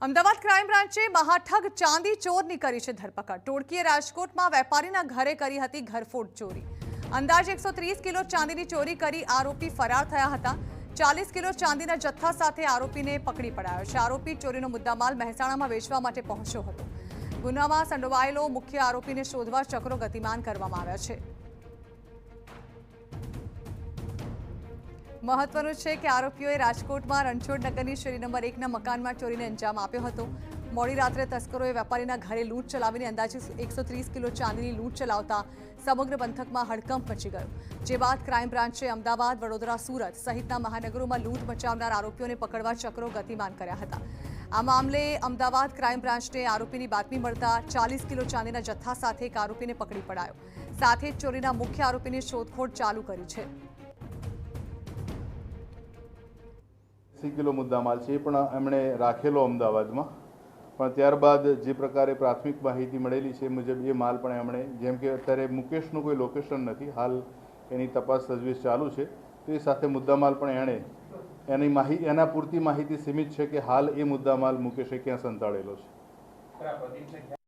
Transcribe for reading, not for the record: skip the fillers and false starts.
Ahmedabad crime બ્રાન્ચે મહાઠગ ચાંદી ચોરની કરી છે ધરપકડ। ટોળકીએ રાજકોટમાં વેપારીના ઘરે કરી હતી ઘરફોડ ચોરી। અંદાજે 130 કિલો ચાંદીની ચોરી કરી આરોપી ફરાર થયા હતા। 40 કિલો ચાંદીના જથ્થા સાથે આરોપીને પકડી પડાયો છે। આરોપી ચોરીનો મુદ્દામાલ મહેસાણામાં વેચવા માટે પહોંચ્યો હતો। ગુનામાં સંડોવાયેલો મુખ્ય આરોપીને શોધવા ચક્રો ગતિમાન કરવામાં આવ્યા છે। મહત્વનું છે કે આરોપીઓએ રાજકોટમાં રણછોડ નગરની શેરી નંબર 1 ના મકાનમાં ચોરીને અંજામ આપ્યો હતો। મોડી રાત્રે તસ્કરોએ વેપારીના ઘરે લૂંટ ચલાવીને અંદાજે 130 કિલો ચાંદીની લૂંટ ચલાવતા સમગ્ર પંથકમાં હડકંપ મચી ગયો। જે બાદ ક્રાઇમ બ્રાન્ચે અમદાવાદ, વડોદરા, સુરત સહિતના મહાનગરોમાં લૂંટ મચાવનાર આરોપીઓને પકડવા ચક્રો ગતિમાન કર્યા હતા। આ મામલે અમદાવાદ ક્રાઇમ બ્રાન્ચને આરોપીની બાતમી મળતા 40 કિલો ચાંદીના જથ્થા સાથે એક આરોપીને પકડી પડાયો। સાથે જ ચોરીના મુખ્ય આરોપીની શોધખોળ ચાલુ કરી છે। 80 કિલો મુદ્દામાલ છે પણ એમણે રાખેલો અમદાવાદમાં, પણ ત્યારબાદ જે પ્રકારે પ્રાથમિક માહિતી મળેલી છે મુજબ એ માલ પણ એમણે, જેમ કે અત્યારે મુકેશનું કોઈ લોકેશન નથી, હાલ એની તપાસ તજવીજ ચાલુ છે, તો એ સાથે મુદ્દામાલ પણ એના પૂરતી માહિતી સીમિત છે કે હાલ એ મુદ્દામાલ મુકેશે ક્યાં સંતાડેલો છે।